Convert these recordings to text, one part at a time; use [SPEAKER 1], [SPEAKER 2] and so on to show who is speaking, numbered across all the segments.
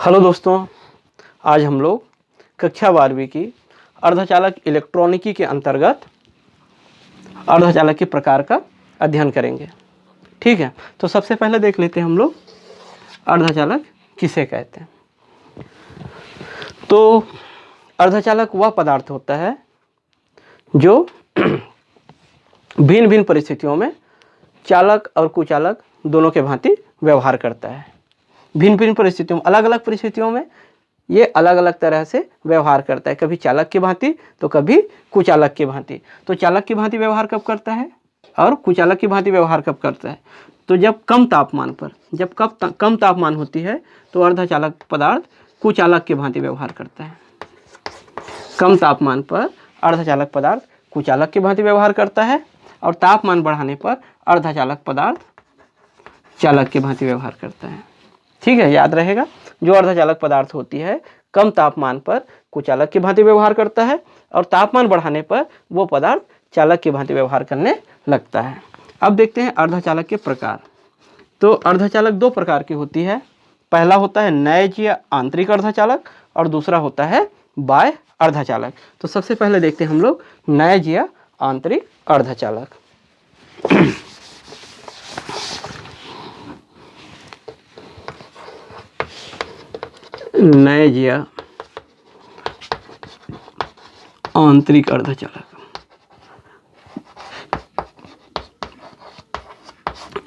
[SPEAKER 1] Hello दोस्तों, आज हम लोग कक्षा 12वीं की अर्धचालक इलेक्ट्रॉनिकी के अंतर्गत अर्धचालक के प्रकार का अध्ययन करेंगे। ठीक है, तो सबसे पहले देख लेते हैं हम लोग अर्धचालक किसे कहते हैं। तो अर्धचालक वह पदार्थ होता है जो भिन्न भिन्न परिस्थितियों में चालक और कुचालक दोनों के भांति व्यवहार करता है। भिन्न भिन्न परिस्थितियों में, अलग अलग परिस्थितियों में ये अलग अलग तरह से व्यवहार करता है, कभी चालक की भांति तो कभी कुचालक की भांति। तो चालक की भांति व्यवहार कब करता है और कुचालक की भांति व्यवहार कब करता है? तो जब कम तापमान होती है तो अर्धचालक पदार्थ कुचालक की भांति व्यवहार करता है। कम तापमान पर अर्धचालक पदार्थ कुचालक की भांति व्यवहार करता है और तापमान बढ़ाने पर अर्धचालक पदार्थ चालक की भांति व्यवहार करता है। ठीक है, याद रहेगा। जो अर्धचालक पदार्थ होती है कम तापमान पर कुचालक की भांति व्यवहार करता है और तापमान बढ़ाने पर वो पदार्थ चालक की भांति व्यवहार करने लगता है। अब देखते हैं अर्धचालक के प्रकार। तो अर्धचालक दो प्रकार की होती है। पहला होता है नैजीय आंतरिक अर्धचालक और दूसरा होता है बाह्य अर्धचालक। तो सबसे पहले देखते हैं हम लोग नैजीय आंतरिक अर्धचालक। नैजीय आंतरिक अर्धचालक।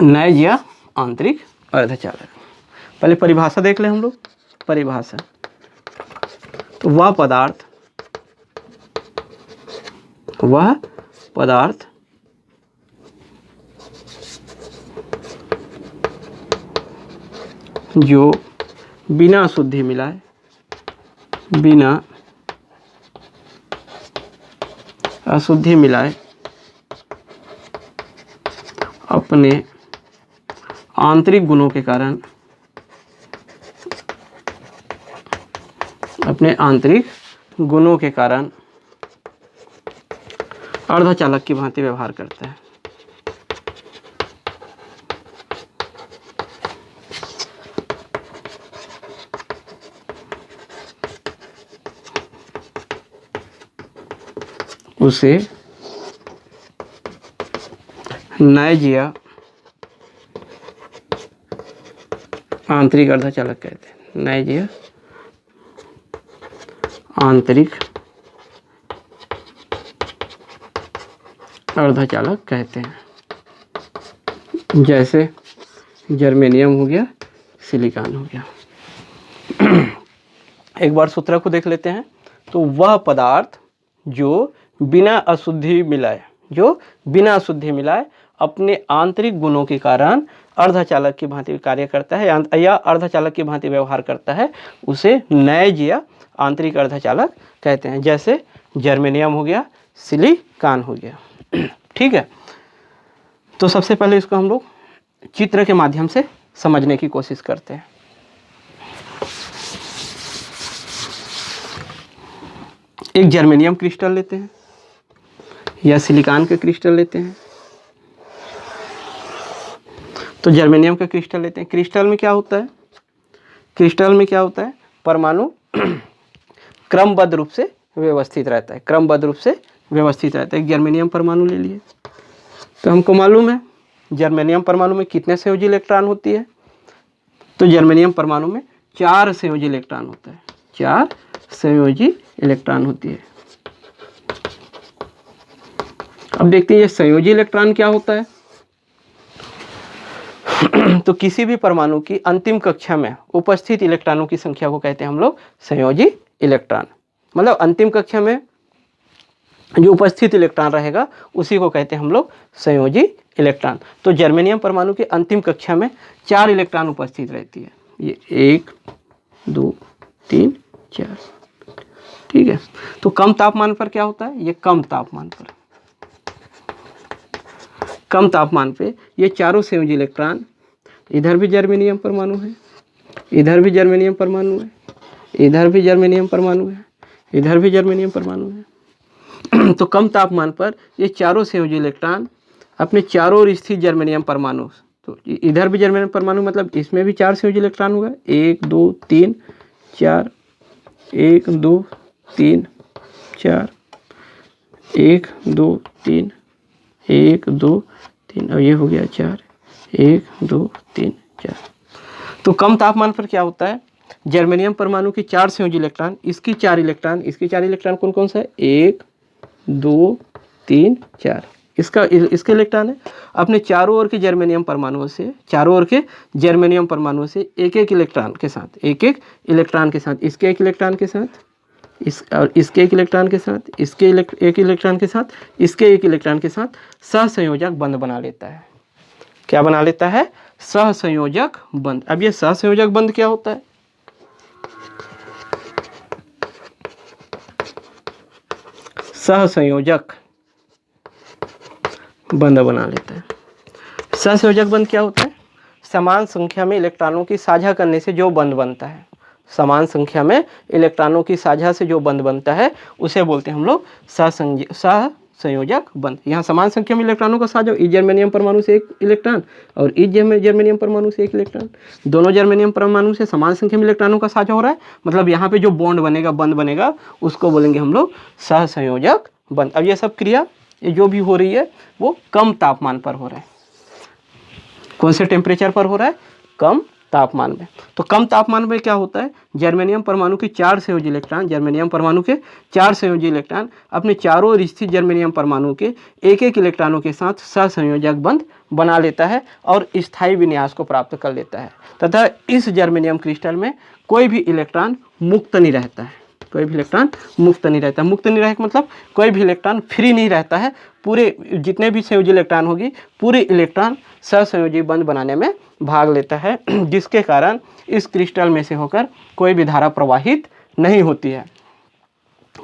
[SPEAKER 1] नैजीय आंतरिक अर्धचालक, पहले परिभाषा देख लें हम लोग। परिभाषा, तो वह पदार्थ जो बिना अशुद्धि मिलाए अपने आंतरिक गुणों के कारण अर्धचालक की भांति व्यवहार करता है। उसे नैजीय आंतरिक अर्धचालक कहते हैं। नैजीय आंतरिक अर्धचालक कहते हैं। जैसे जर्मेनियम हो गया, सिलिकॉन हो गया। एक बार सूत्र को देख लेते हैं। तो वह पदार्थ जो बिना अशुद्धि मिलाए अपने आंतरिक गुणों के कारण अर्धचालक की भांति कार्य करता है या अर्धचालक की भांति व्यवहार करता है, उसे नैजीय आंतरिक अर्धचालक कहते हैं। जैसे जर्मेनियम हो गया, सिलिकॉन हो गया। ठीक है, तो सबसे पहले इसको हम लोग चित्र के माध्यम से समझने की कोशिश करते हैं। एक जर्मेनियम क्रिस्टल लेते हैं या सिलिकॉन के क्रिस्टल लेते हैं। तो जर्मेनियम का क्रिस्टल लेते हैं। क्रिस्टल में क्या होता है? परमाणु क्रमबद्ध रूप से व्यवस्थित रहता है। एक जर्मेनियम परमाणु ले लिए। तो हमको मालूम है जर्मेनियम परमाणु में कितने संयोजी इलेक्ट्रॉन होती है। तो जर्मेनियम परमाणु में 4 संयोजी इलेक्ट्रॉन होता है। 4 संयोजी इलेक्ट्रॉन होती है। अब देखते हैं ये संयोजी इलेक्ट्रॉन क्या होता है। तो किसी भी परमाणु की अंतिम कक्षा में उपस्थित इलेक्ट्रॉनों की संख्या को कहते हैं हम लोग संयोजी इलेक्ट्रॉन। मतलब अंतिम कक्षा में जो उपस्थित इलेक्ट्रॉन रहेगा उसी को कहते हैं हम लोग संयोजी इलेक्ट्रॉन। तो जर्मेनियम परमाणु की अंतिम कक्षा में 4 इलेक्ट्रॉन उपस्थित रहती है। ये 1 2 3 4। ठीक है, तो कम तापमान पर क्या होता है? ये कम तापमान पे ये चारों संयोजी इलेक्ट्रॉन, इधर भी जर्मेनियम परमाणु है, इधर भी जर्मेनियम परमाणु है, इधर भी जर्मेनियम परमाणु है, इधर भी जर्मेनियम परमाणु है। तो कम तापमान पर ये चारों संयोजी इलेक्ट्रॉन अपने चारों ओर स्थित जर्मेनियम परमाणु, तो इधर भी जर्मेनियम परमाणु मतलब इसमें भी 4 संयोजी इलेक्ट्रॉन होगा, 1 2 3 4, 1 2 3 4, 1 2 3, 1 2 3, और ये हो गया 4, 1 2 3 4। तो कम तापमान पर क्या होता है, जर्मेनियम परमाणु की 4 संयोजी इलेक्ट्रॉन, इसकी 4 इलेक्ट्रॉन, इसकी 4 इलेक्ट्रॉन कौन कौन सा है, 1 2 3 4, इसके इलेक्ट्रॉन है। अपने चारों ओर के जर्मेनियम परमाणुओं से, चारों ओर के जर्मेनियम परमाणुओं से एक एक इलेक्ट्रॉन के साथ, एक एक इलेक्ट्रॉन के साथ, इसके एक इलेक्ट्रॉन के साथ, और इसके एक इलेक्ट्रॉन के साथ, इसके एक इलेक्ट्रॉन के साथ, इसके एक इलेक्ट्रॉन के साथ सहसंयोजक बंध बना लेता है। क्या बना लेता है, सहसंयोजक बंध। अब ये सहसंयोजक बंध क्या होता है, सहसंयोजक बंध बना लेता है। सहसंयोजक बंध क्या होता है, समान संख्या में इलेक्ट्रॉनों की साझा करने से जो बंध बनता है, समान संख्या में इलेक्ट्रॉनों की साझा से जो बंध बनता है उसे बोलते हैं हम लोग सहसंयोजक बंध। यहाँ समान संख्या में इलेक्ट्रॉनों का साझा, इस जर्मेनियम परमाणु से एक इलेक्ट्रॉन और इस जर्मेनियम परमाणु से एक इलेक्ट्रॉन, दोनों जर्मेनियम परमाणु से समान संख्या में इलेक्ट्रॉनों का साझा हो रहा है, मतलब यहाँ पे जो बॉन्ड बनेगा, बंध बनेगा, उसको बोलेंगे हम लोग सहसंयोजक बंध। अब ये सब क्रिया ये जो भी हो रही है वो कम तापमान पर हो रहा है। कौन से टेम्परेचर पर हो रहा है, कम तापमान में। तो कम तापमान में क्या होता है, जर्मेनियम परमाणु के 4 संयोजी इलेक्ट्रॉन, जर्मेनियम परमाणु के 4 संयोजी इलेक्ट्रॉन अपने चारों ओर स्थित जर्मेनियम परमाणु के एक एक इलेक्ट्रॉनों के साथ सहसंयोजक बंध बना लेता है और स्थायी विन्यास को प्राप्त कर लेता है, तथा इस जर्मेनियम क्रिस्टल में कोई भी इलेक्ट्रॉन मुक्त नहीं रहता है, कोई भी इलेक्ट्रॉन मुक्त नहीं रहता। मुक्त नहीं रहे मतलब कोई भी इलेक्ट्रॉन फ्री नहीं रहता है, पूरे जितने भी संयोजी इलेक्ट्रॉन होगी पूरे इलेक्ट्रॉन सहसंयोजी बंध बनाने में भाग लेता है, जिसके कारण इस क्रिस्टल में से होकर कोई भी धारा प्रवाहित नहीं होती है।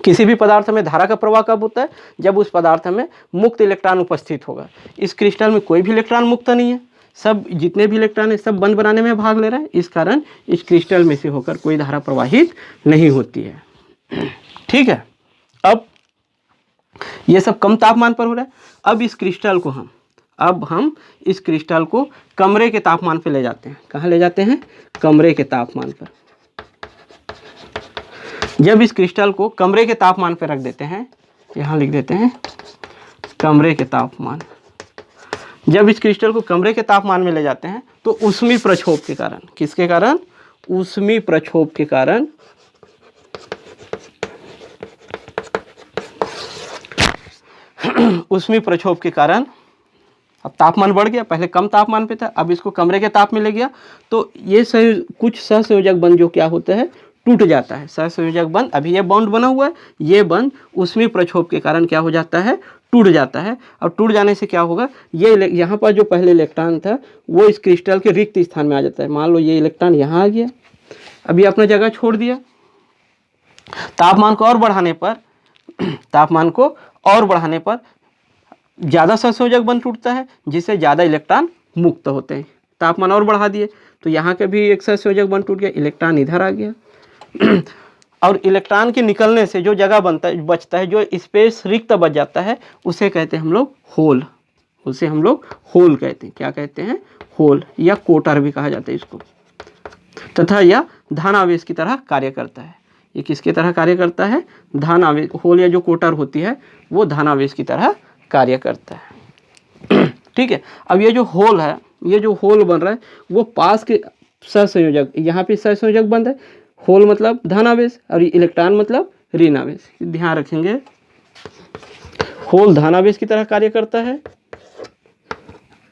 [SPEAKER 1] किसी भी पदार्थ में धारा का प्रवाह कब होता है, जब उस पदार्थ में मुक्त इलेक्ट्रॉन उपस्थित होगा। इस क्रिस्टल में कोई भी इलेक्ट्रॉन मुक्त नहीं है, सब जितने भी इलेक्ट्रॉन है सब बंध बनाने में भाग ले रहे हैं, इस कारण इस क्रिस्टल में से होकर कोई धारा प्रवाहित नहीं होती है। ठीक है, अब ये सब कम तापमान पर हो रहा है। अब इस क्रिस्टल को कमरे के तापमान पे ले जाते हैं। कहाँ ले जाते हैं, कमरे के तापमान पर। जब इस क्रिस्टल को कमरे के तापमान पर रख देते हैं, यहाँ लिख देते हैं कमरे के तापमान। जब इस क्रिस्टल को कमरे के तापमान में ले जाते हैं तो ऊष्मीय प्रक्षोभ के कारण, किसके कारण, ऊष्मीय प्रक्षोभ के कारण ऊष्मीय प्रक्षोभ के कारण अब तापमान बढ़ गया, पहले कम तापमान पे था, अब इसको कमरे के ताप में ले गया तो ये कुछ सहसंयोजक बंध जो क्या होता है, टूट जाता है। सहसंयोजक बंध, अभी ये बॉन्ड बना हुआ है, ये बंध ऊष्मीय प्रक्षोभ के कारण क्या हो जाता है, टूट जाता है। और टूट जाने से क्या होगा, ये यहाँ पर जो पहले इलेक्ट्रॉन था वो इस क्रिस्टल के रिक्त स्थान में आ जाता है। मान लो ये इलेक्ट्रॉन यहाँ आ गया, अभी अपना जगह छोड़ दिया, तापमान को और बढ़ाने पर ज़्यादा सहसंयोजक बंध टूटता है, जिससे ज़्यादा इलेक्ट्रॉन मुक्त होते हैं। तापमान और बढ़ा दिए तो यहाँ के भी एक सहसंयोजक बंध टूट गया, इलेक्ट्रॉन इधर आ गया और इलेक्ट्रॉन के निकलने से जो जगह बचता है, जो स्पेस रिक्त बच जाता है, उसे कहते हैं हम लोग होल। उसे हम लोग होल कहते हैं। क्या कहते हैं, होल, या कोटर भी कहा जाता है इसको। तथा यह धनावेश की तरह कार्य करता है। ये किसकी तरह कार्य करता है, धनावेश। होल या जो कोटर होती है वो धनावेश की तरह कार्य करता है। ठीक है, अब ये जो होल है, ये जो होल बन रहा है वो पास के सहसंयोजक, यहाँ पे सहसंयोजक बंध है। होल मतलब धनावेश और इलेक्ट्रॉन मतलब ऋणावेश, ध्यान रखेंगे। होल धनावेश की तरह कार्य करता है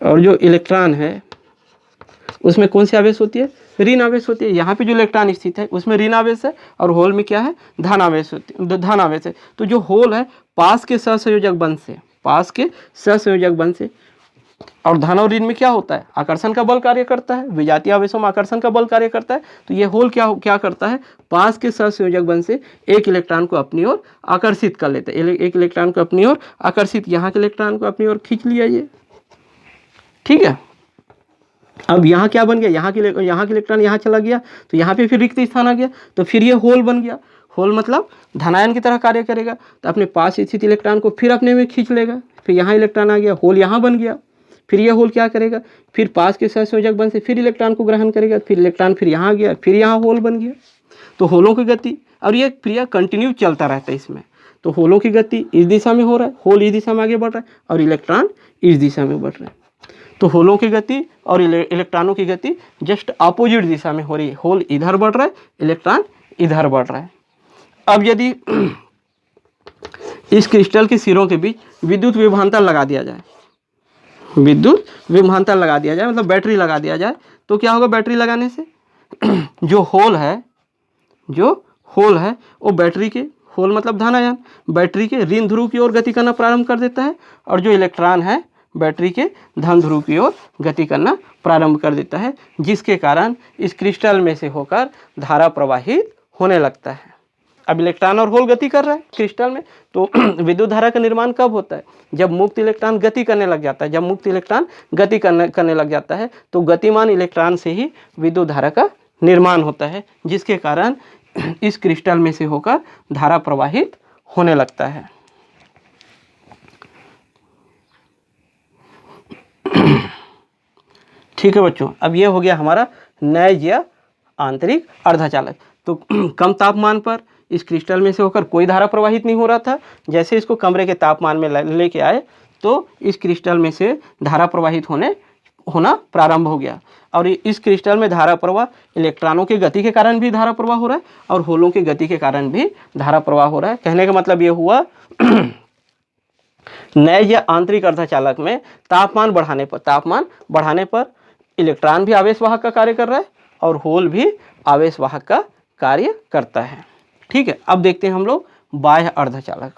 [SPEAKER 1] और जो इलेक्ट्रॉन है उसमें कौन सी आवेश होती है, ऋण आवेश होती है। यहाँ पे जो इलेक्ट्रॉन स्थित है उसमें ऋण आवेश है और होल में क्या है, धन आवेश है। तो जो होल है पास के सहसंयोजक बंध से और धन और ऋण में क्या होता है, आकर्षण का बल कार्य करता है। विजातीय आवेशों में आकर्षण का बल कार्य करता है। तो ये होल क्या करता है, पास के सहसंयोजक बंध से एक इलेक्ट्रॉन को अपनी ओर आकर्षित कर लेता है। एक इलेक्ट्रॉन को अपनी ओर आकर्षित, यहाँ के इलेक्ट्रॉन को अपनी ओर खींच लिया ये। ठीक है, अब यहाँ क्या बन गया, यहाँ के इलेक्ट्रॉन यहाँ चला गया तो यहाँ पे फिर रिक्त स्थान आ गया, तो फिर ये होल बन गया। होल मतलब धनायन की तरह कार्य करेगा, तो अपने पास स्थित इलेक्ट्रॉन को फिर अपने में खींच लेगा। फिर यहाँ इलेक्ट्रॉन आ गया, होल यहाँ बन गया। फिर ये होल क्या करेगा, फिर पास के सहसंयोजक बंध से फिर इलेक्ट्रॉन को ग्रहण करेगा। फिर इलेक्ट्रॉन फिर यहाँ गया, फिर यहाँ होल बन गया। तो होलों की गति, और ये क्रिया कंटिन्यू चलता रहता है इसमें। तो होलों की गति इस दिशा में हो रहा है, होल इस दिशा में आगे बढ़ रहा है और इलेक्ट्रॉन इस दिशा में बढ़ रहे हैं। तो होलों की गति और इलेक्ट्रॉनों की गति जस्ट अपोजिट दिशा में हो रही है। होल इधर बढ़ रहा है, इलेक्ट्रॉन इधर बढ़ रहा है। अब यदि इस क्रिस्टल के सिरों के बीच विद्युत विभवांतर लगा दिया जाए, विद्युत विभवांतर लगा दिया जाए, मतलब बैटरी लगा दिया जाए, तो क्या होगा? बैटरी लगाने से जो होल है वो बैटरी के, होल मतलब धन आयन, बैटरी के ऋण ध्रुव की ओर गति करना प्रारंभ कर देता है, और जो इलेक्ट्रॉन है बैटरी के धन ध्रुव की ओर गति करना प्रारंभ कर देता है, जिसके कारण इस क्रिस्टल में से होकर धारा प्रवाहित होने लगता है। अब इलेक्ट्रॉन और होल गति कर रहा है क्रिस्टल में, तो विद्युत धारा का निर्माण कब होता है? जब मुक्त इलेक्ट्रॉन गति करने लग जाता है। जब मुक्त इलेक्ट्रॉन गति करने लग जाता है तो गतिमान इलेक्ट्रॉन से ही विद्युत धारा का निर्माण होता है, जिसके कारण इस क्रिस्टल में से होकर धारा प्रवाहित होने लगता है। ठीक है बच्चों, अब ये हो गया हमारा नैज या आंतरिक अर्धचालक। तो कम तापमान पर इस क्रिस्टल में से होकर कोई धारा प्रवाहित नहीं हो रहा था। जैसे इसको कमरे के तापमान में लेके आए तो इस क्रिस्टल में से धारा प्रवाहित होना प्रारंभ हो गया, और इस क्रिस्टल में धारा प्रवाह इलेक्ट्रॉनों की गति के कारण भी धारा प्रवाह हो रहा है और होलों की गति के कारण भी धारा प्रवाह हो रहा है। कहने का मतलब ये हुआ नैज या आंतरिक अर्धचालक में तापमान बढ़ाने पर इलेक्ट्रॉन भी आवेशवाहक का कार्य कर रहा है और होल भी आवेशवाहक का कार्य करता है। ठीक है, अब देखते हैं हम लोग बाह्य अर्धचालक।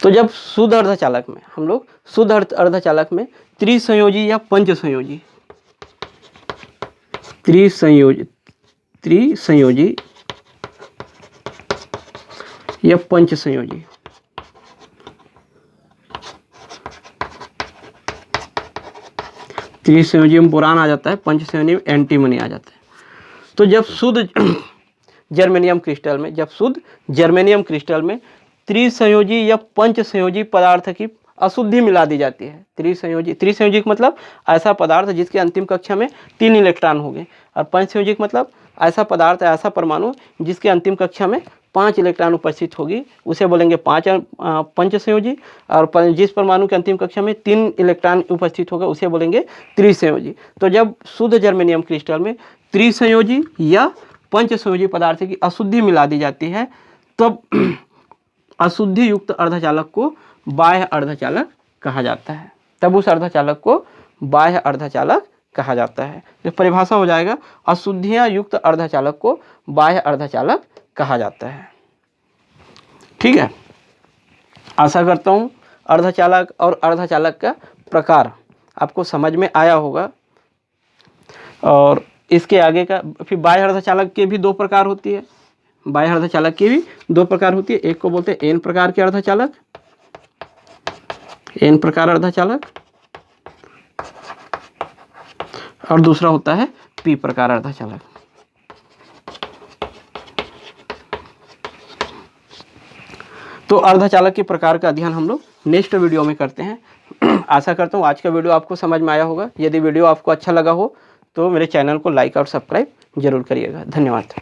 [SPEAKER 1] तो जब शुद्ध अर्धचालक में हम लोग शुद्ध अर्धचालक में त्रिसंयोजी या पंचसंयोजी या पंचसंयोजी त्रिसंयोजी में बोरान आ जाता है, पंचसंयोजी में एंटीमनी आ जाता है। तो जब शुद्ध जर्मेनियम क्रिस्टल में त्रिसंयोजी या पंचसंयोजी पदार्थ की अशुद्धि मिला दी जाती है। त्रिसंयोजी का मतलब ऐसा पदार्थ जिसके अंतिम कक्षा में 3 इलेक्ट्रॉन हो गए, और पंचसंयोजी का मतलब ऐसा पदार्थ, ऐसा परमाणु जिसके अंतिम कक्षा में 5 इलेक्ट्रॉन उपस्थित होगी, उसे बोलेंगे पंचसंयोजी। और जिस परमाणु के अंतिम कक्षा में 3 इलेक्ट्रॉन उपस्थित होगा उसे बोलेंगे त्रिसंयोजी। तो जब शुद्ध जर्मेनियम क्रिस्टल में त्रिसंयोजी या पंचसंयोजी पदार्थ की अशुद्धि मिला दी जाती है, तब अशुद्धि युक्त अर्धचालक को बाह्य अर्धचालक कहा जाता है। तब उस अर्धचालक को बाह्य अर्धचालक कहा जाता है। तो परिभाषा हो जाएगा, अशुद्धियां युक्त अर्धचालक को बाह्य अर्धचालक कहा जाता है। ठीक है, आशा करता हूँ अर्धचालक और अर्धचालक का प्रकार आपको समझ में आया होगा। और इसके आगे का फिर बाह्य अर्धचालक के भी 2 प्रकार होती है। बाह्य अर्धचालक की भी 2 प्रकार होती है। एक को बोलते हैं एन प्रकार के अर्धचालक, एन प्रकार अर्धचालक, और दूसरा होता है पी प्रकार अर्धचालक। तो अर्धचालक के प्रकार का अध्ययन हम लोग नेक्स्ट वीडियो में करते हैं। आशा करता हूँ आज का वीडियो आपको समझ में आया होगा। यदि वीडियो आपको अच्छा लगा हो तो मेरे चैनल को लाइक और सब्सक्राइब जरूर करिएगा। धन्यवाद।